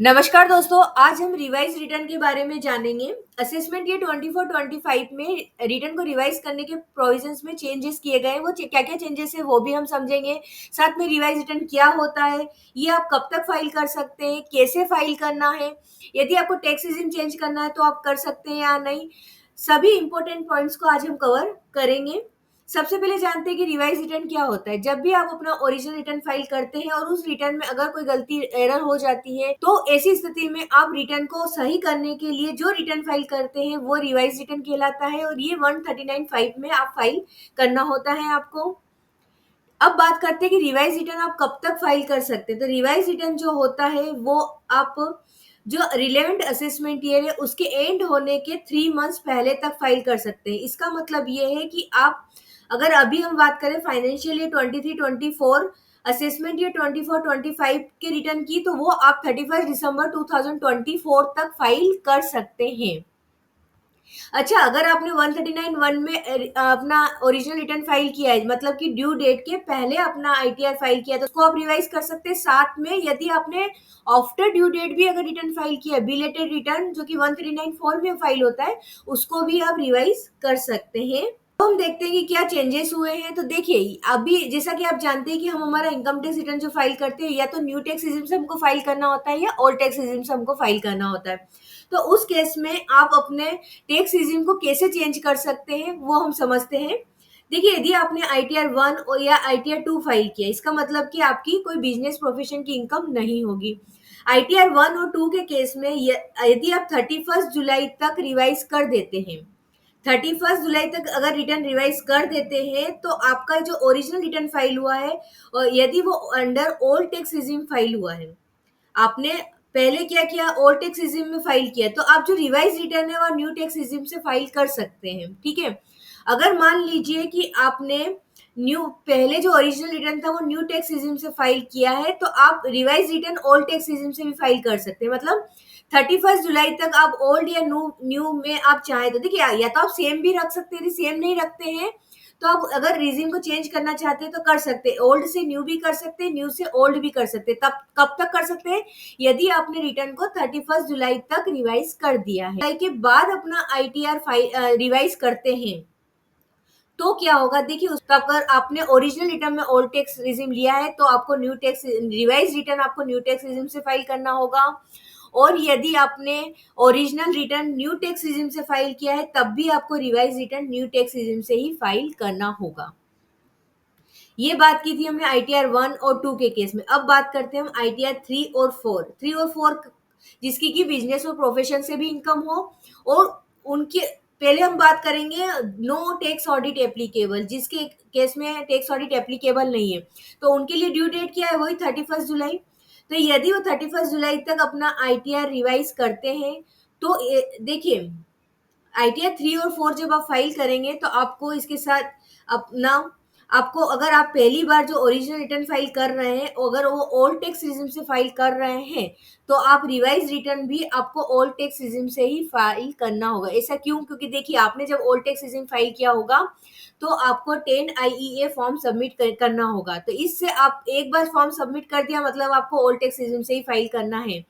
नमस्कार दोस्तों, आज हम रिवाइज रिटर्न के बारे में जानेंगे। असेसमेंट ईयर 24-25 में रिटर्न को रिवाइज करने के प्रोविजंस में चेंजेस किए गए हैं। वो क्या-क्या चेंजेस है वो भी हम समझेंगे। साथ में रिवाइज रिटर्न क्या होता है, ये आप कब तक फाइल कर सकते हैं, कैसे फाइल करना है, यदि आपको टैक्स रेजिम चेंज करना है तो आप कर सकते हैं या नहीं। सभी इंपॉर्टेंट पॉइंट्स को आज हम कवर करेंगे। सबसे पहले जानते हैं कि रिवाइज रिटर्न क्या होता है। जब भी आप अपना ओरिजिनल रिटर्न फाइल करते हैं और उस रिटर्न में अगर कोई गलती एरर हो जाती है तो ऐसी स्थिति में आप रिटर्न को सही करने के लिए जो रिटर्न फाइल करते हैं वो रिवाइज रिटर्न कहलाता है और ये 139(5) में आप फाइल करना होता है आपको। अब बात करते हैं कि रिवाइज रिटर्न आप कब तक फाइल कर सकते हैं। तो रिवाइज रिटर्न जो होता है वो आप जो रिलेवेंट असेसमेंट ईयर है उसके एंड होने के 3 मंथ्स पहले तक फाइल कर सकते हैं। इसका मतलब ये है कि आप अगर अभी हम बात करें फाइनेंशियल ईयर 23-24 असेसमेंट ईयर 24-25 के रिटर्न की, तो वो आप 31 दिसंबर 2024 तक फाइल कर सकते हैं। अच्छा, अगर आपने 139(1) में अपना ओरिजिनल रिटर्न फाइल किया है, मतलब कि ड्यू डेट के पहले अपना आईटीआर फाइल किया, तो उसको आप रिवाइज कर सकते हैं। साथ में यदि आपने आफ्टर ड्यू डेट भी अगर रिटर्न फाइल किया है, बिलेटेड रिटर्न जो कि 139(4) में फाइल होता है, उसको भी आप रिवाइज कर सकते हैं। तो हम देखते हैं कि क्या चेंजेस हुए हैं। तो देखिए, अभी जैसा कि आप जानते हैं कि हम हमारा इनकम टैक्स रिटर्न जो फाइल करते हैं या तो न्यू टैक्स रेजिम से हमको फाइल करना होता है या ओल्ड टैक्स रेजिम से हमको फाइल करना होता है। तो उस केस में आप अपने टैक्स रेजिम को कैसे चेंज कर सकते हैं वो हम समझते हैं। देखिए, यदि आपने आईटीआर 1 और या आईटीआर 2 फाइल किया, इसका मतलब कि आपकी कोई बिजनेस प्रोफेशन की इनकम नहीं होगी। आईटीआर 1 और 2 के केस में यदि आप 31 जुलाई तक रिवाइज कर देते हैं, 31 जुलाई तक अगर रिटर्न रिवाइज कर देते हैं तो आपका जो ओरिजिनल रिटर्न फाइल हुआ है और यदि वो under old tax regime file हुआ है, आपने पहले क्या किया, ओल्ड टैक्स रिजिम में फाइल किया, तो आप जो रिवाइज रिटर्न है वो न्यू टैक्स रिजिम से फाइल कर सकते हैं। ठीक है। अगर मान लीजिए कि आपने न्यू पहले जो ओरिजिनल रिटर्न था वो न्यू टैक्स रिजिम से फाइल किया है, तो आप revise return old tax regime से भी फाइल कर सकते हैं। मतलब 31 जुलाई तक आप ओल्ड या न्यू न्यू में आप चाहें तो देखिए, या तो आप सेम भी रख सकते हैं, यदि सेम नहीं रखते हैं तो आप अगर रिजिम को चेंज करना चाहते हैं तो कर सकते हैं। ओल्ड से न्यू भी कर सकते हैं, न्यू से ओल्ड भी कर सकते हैं। तब कब तक कर सकते हैं, यदि आपने रिटर्न को 31 जुलाई तक रिवाइज कर दिया है। जुलाई के बाद अपना आईटीआर फाइल रिवाइज करते हैं तो क्या होगा, देखिए उसका अगर आपने ओरिजिनल रिटर्न में ओल्ड टैक्स रिजिम लिया है तो आपको न्यू टैक्स रिवाइज रिटर्न आपको न्यू टैक्स रिजिम से फाइल करना होगा। और यदि आपने original return new tax regime से फाइल किया है तब भी आपको revise return new tax regime से ही फाइल करना होगा। ये बात की थी हमने आईटीआर 1 और 2 के केस में। अब बात करते हैं हम आईटीआर 3 और 4 जिसकी की बिजनेस और प्रोफेशन से भी इनकम हो और उनके पहले हम बात करेंगे नो टैक्स ऑडिट एप्लीकेबल, जिसके केस में टैक्स ऑडिट एप्लीकेबल नहीं है, तो उनके लिए ड्यू डेट क्या है, वही 31 जुलाई। तो यदि वो 31 जुलाई तक अपना आईटीआर रिवाइज करते हैं तो देखिए, आईटीआर 3 और 4 जब आप फाइल करेंगे तो आपको इसके साथ अपना आपको अगर आप पहली बार जो ओरिजिनल रिटर्न फाइल कर रहे हैं, अगर वो ओल्ड टैक्स रिजिम से फाइल कर रहे हैं तो आप रिवाइज रिटर्न भी आपको ओल्ड टैक्स रिजिम से ही फाइल करना होगा। ऐसा क्यों, क्योंकि देखिए आपने जब ओल्ड टैक्स रिजिम फाइल किया होगा तो आपको 10 IEA फॉर्म सबमिट करना होगा। तो इससे आप एक बार फॉर्म सबमिट कर दिया मतलब आपको ओल्ड टैक्स रिजिम से ही फाइल करना है।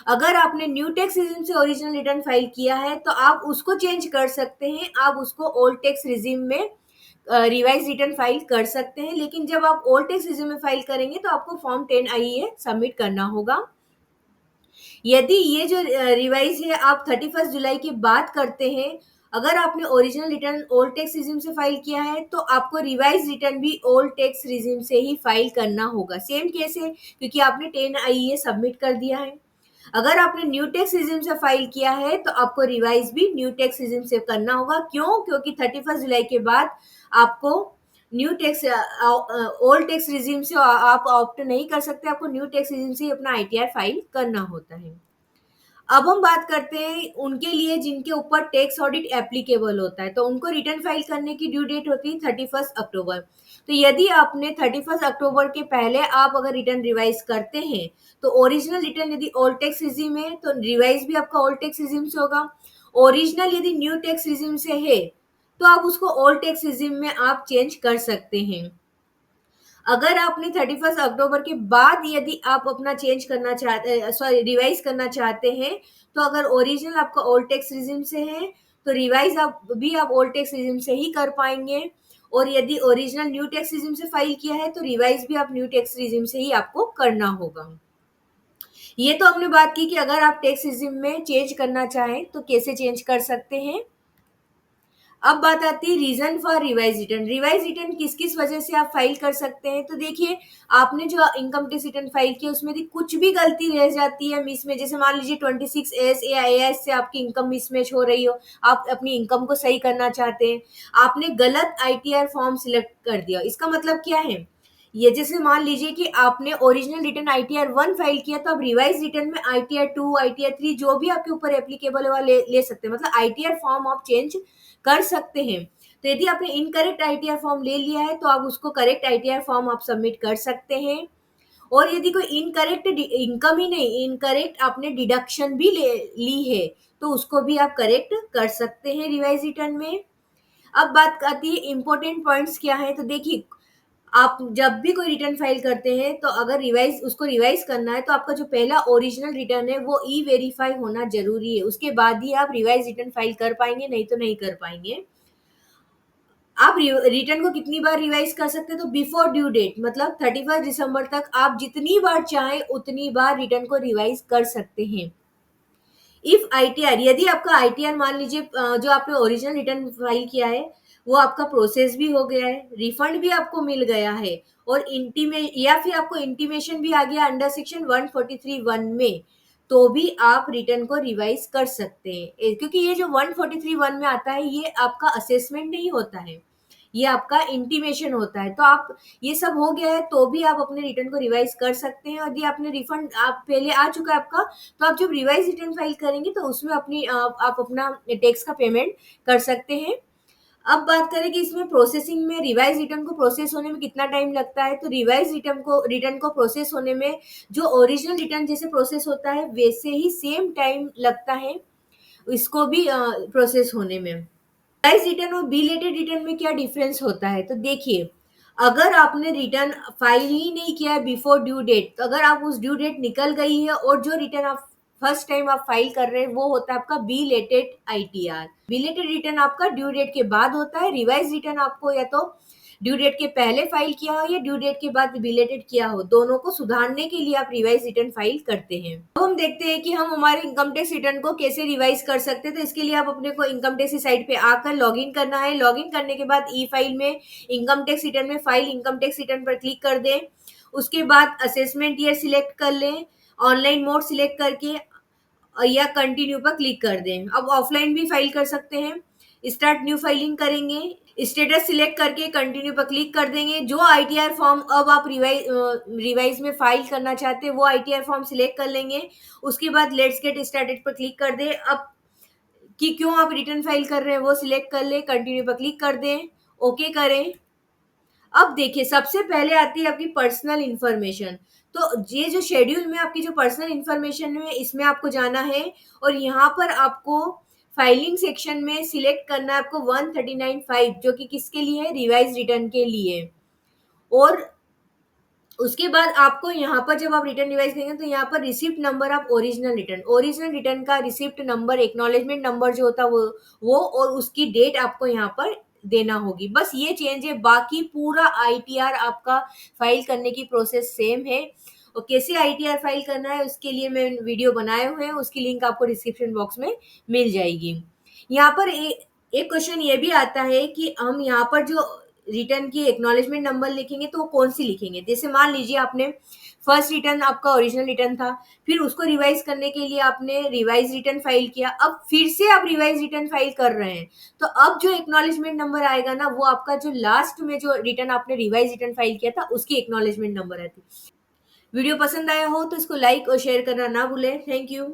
अगर आपने न्यू टैक्स रिजिम से ओरिजिनल रिटर्न फाइल किया है तो आप उसको चेंज कर सकते हैं, आप उसको ओल्ड टैक्स रिजिम में रिवाइज रिटर्न फाइल कर सकते हैं। लेकिन जब आप ओल्ड टैक्स रिजिम में फाइल करेंगे तो आपको फॉर्म 10 IEA सबमिट करना होगा। यदि ये जो रिवाइज है आप 31 जुलाई के बाद करते हैं, अगर आपने original return old tax regime से फाइल किया है तो आपको रिवाइज रिटर्न भी ओल्ड टैक्स रिजिम से ही फाइल करना होगा। सेम कैसे, क्योंकि आपने 10 IEA सबमिट कर दिया है। अगर आपने न्यू टैक्स रिजिम से फाइल किया है तो आपको रिवाइज भी न्यू टैक्स रिजिम से करना होगा। क्यों, क्योंकि 31 जुलाई के बाद आपको new tax old tax regime से आप ऑप्ट नहीं कर सकते, आपको न्यू टैक्स रिजिम से ही अपना आईटीआर फाइल करना होता है। अब हम बात करते हैं उनके लिए जिनके ऊपर टैक्स ऑडिट एप्लीकेबल होता है, तो उनको रिटर्न फाइल करने की ड्यू डेट होती है 31 अक्टूबर। तो यदि आपने 31 अक्टूबर के पहले आप अगर रिटर्न रिवाइज करते हैं तो ओरिजिनल रिटर्न यदि ओल्ड टैक्स रिजिम है तो रिवाइज भी आपका ओल्ड टैक्स रिजिम से होगा। ओरिजिनल यदि न्यू टैक्स रिजिम से है तो आप उसको ओल्ड टैक्स रिजिम में आप चेंज कर सकते हैं। अगर आपने 31 अक्टूबर के बाद यदि आप अपना चेंज करना चाहते, सॉरी, रिवाइज करना चाहते हैं, तो अगर ओरिजिनल आपका ओल्ड टैक्स रिजिम से है तो रिवाइज आप ओल्ड टैक्स रिजिम से ही कर पाएंगे, और यदि ओरिजिनल न्यू टैक्स रिजिम से फाइल किया है तो रिवाइज भी आप न्यू टैक्स रिजिम से ही आपको करना होगा। ये तो हमने बात की कि अगर आप टैक्स रिजिम में चेंज करना चाहें तो कैसे चेंज कर सकते हैं। अब बात आती है reason for revise return. Revise return किस किस वजह से आप फाइल कर सकते हैं, तो देखिए, आपने जो इनकम टैक्स रिटर्न फाइल किया उसमें यदि कुछ भी गलती रह जाती है मिस में, जैसे मान लीजिए 26 एस या एएस से आपकी इनकम मिसमैच हो रही हो, आप अपनी इनकम को सही करना चाहते हैं, आपने गलत आईटीआर फॉर्म सिलेक्ट कर दिया, इसका मतलब क्या है, ये जैसे मान लीजिए कि आपने ओरिजिनल रिटर्न आईटीआर 1 फाइल किया, तो आप रिवाइज रिटर्न में आईटीआर 2, आईटीआर 3 जो भी आपके ऊपर एप्लीकेबल है वो ले सकते हैं, मतलब आईटीआर फॉर्म आप चेंज कर सकते हैं। तो यदि आपने इनकरेक्ट आईटीआर फॉर्म ले लिया है तो आप उसको करेक्ट आईटीआर फॉर्म आप सबमिट कर सकते हैं। और यदि कोई इनकरेक्ट इनकम ही नहीं, इनकरेक्ट आपने डिडक्शन भी ली है, तो उसको भी आप करेक्ट कर सकते हैं रिवाइज रिटर्न में। अब बात आती है इम्पोर्टेंट पॉइंट्स क्या है, तो देखिए, आप जब भी कोई रिटर्न फाइल करते हैं तो अगर रिवाइज करना है तो आपका जो पहला ओरिजिनल रिटर्न है वो ई वेरीफाई होना जरूरी है, उसके बाद ही आप रिवाइज रिटर्न फाइल कर पाएंगे, नहीं तो नहीं कर पाएंगे। आप रिटर्न को कितनी बार रिवाइज कर सकते हैं, तो बिफोर ड्यू डेट, मतलब 31 दिसंबर तक आप जितनी बार चाहें उतनी बार रिटर्न को रिवाइज कर सकते हैं। इफ आईटीआर, यदि आपका आईटीआर मान लीजिए जो आपने ओरिजिनल रिटर्न फाइल किया है वो आपका प्रोसेस भी हो गया है, रिफंड भी आपको मिल गया है, और इंटीमे या फिर आपको इंटीमेशन भी आ गया अंडर सेक्शन 143(1) में, तो भी आप रिटर्न को रिवाइज कर सकते हैं, क्योंकि ये जो 143(1) में आता है ये आपका असेसमेंट नहीं होता है, ये आपका इंटीमेशन होता है। तो आप, ये सब हो गया है तो भी आप अपने रिटर्न को रिवाइज कर सकते हैं। यदि आपने रिफंड आप पहले आ चुका है आपका, तो आप जब रिवाइज रिटर्न फाइल करेंगे तो उसमें आप अपना टैक्स का पेमेंट कर सकते हैं। अब बात करें कि इसमें प्रोसेसिंग में रिवाइज रिटर्न को प्रोसेस होने में कितना टाइम लगता है, तो रिवाइज रिटर्न को प्रोसेस होने में जो ओरिजिनल रिटर्न जैसे प्रोसेस होता है वैसे ही सेम टाइम लगता है इसको भी प्रोसेस होने में। प्राइस रिटर्न और बिलेटेड रिटर्न में क्या डिफरेंस होता है, तो देखिए, अगर आपने रिटर्न फाइल ही नहीं किया है बिफोर ड्यू डेट, तो अगर आप उस ड्यू डेट निकल गई है और जो रिटर्न आप फर्स्ट टाइम आप फाइल कर रहे हैं वो होता है आपका बिलेटेड आईटीआर। बिलेटेड रिटर्न आपका ड्यू डेट के बाद होता है, रिवाइज रिटर्न आपको या तो ड्यू डेट के पहले फाइल किया हो या ड्यू डेट के बाद बिलेटेड किया हो, दोनों को सुधारने के लिए आप रिवाइज रिटर्न फाइल करते हैं। अब हम देखते हैं कि हम हमारे इनकम टैक्स रिटर्न को कैसे रिवाइज कर सकते हैं। तो इसके लिए आप अपने को इनकम टैक्स की साइट पे आकर लॉगिन करना है। लॉगिन करने के बाद ई फाइल में इनकम टैक्स रिटर्न में फाइल इनकम टैक्स रिटर्न पर क्लिक कर दें। उसके बाद असेसमेंट ईयर सिलेक्ट कर लें, ऑनलाइन मोड सिलेक्ट करके या कंटिन्यू पर क्लिक कर दें। अब ऑफलाइन भी फाइल कर सकते हैं। स्टार्ट न्यू फाइलिंग करेंगे, स्टेटस सिलेक्ट करके कंटिन्यू पर क्लिक कर देंगे। जो आईटीआर फॉर्म अब आप रिवाइज में फाइल करना चाहते हैं वो आईटीआर फॉर्म सिलेक्ट कर लेंगे। उसके बाद लेट्स गेट स्टार्टेड पर क्लिक कर दें। अब कि क्यों आप रिटर्न फाइल कर रहे हैं वो सिलेक्ट कर ले, कंटिन्यू पर क्लिक कर दें, ओके करें। अब देखिए, सबसे पहले आती है आपकी पर्सनल इंफॉर्मेशन। तो ये जो शेड्यूल में आपकी जो पर्सनल इंफॉर्मेशन है इसमें आपको जाना है, और यहाँ पर आपको फाइलिंग सेक्शन में सिलेक्ट करना है आपको 139(5), जो कि किसके लिए है, रिवाइज रिटर्न के लिए। और उसके बाद आपको यहाँ पर जब आप रिटर्न रिवाइज करेंगे तो यहाँ पर receipt number of original return का रिसिप्ट नंबर, एक्नॉलेजमेंट नंबर जो होता है वो और उसकी डेट आपको यहाँ पर देना होगी। बस ये चेंज है, बाकी पूरा आईटीआर आपका फाइल करने की प्रोसेस सेम है। और कैसे आईटीआर फाइल करना है उसके लिए मैं वीडियो बनाए हुए हैं, उसकी लिंक आपको डिस्क्रिप्शन बॉक्स में मिल जाएगी। यहाँ पर एक क्वेश्चन ये भी आता है कि हम यहाँ पर जो रिटर्न की एक्नॉलेजमेंट नंबर लिखेंगे तो वो कौन सी लिखेंगे। जैसे मान लीजिए आपने फर्स्ट रिटर्न आपका ओरिजिनल रिटर्न था, फिर उसको रिवाइज करने के लिए आपने रिवाइज रिटर्न फाइल किया, अब फिर से आप रिवाइज रिटर्न फाइल कर रहे हैं, तो अब जो एक्नॉलेजमेंट नंबर आएगा ना वो आपका जो लास्ट में जो रिटर्न आपने रिवाइज रिटर्न फाइल किया था उसकी एक्नॉलेजमेंट नंबर आती है। वीडियो पसंद आया हो तो इसको लाइक और शेयर करना ना भूलें। Thank you.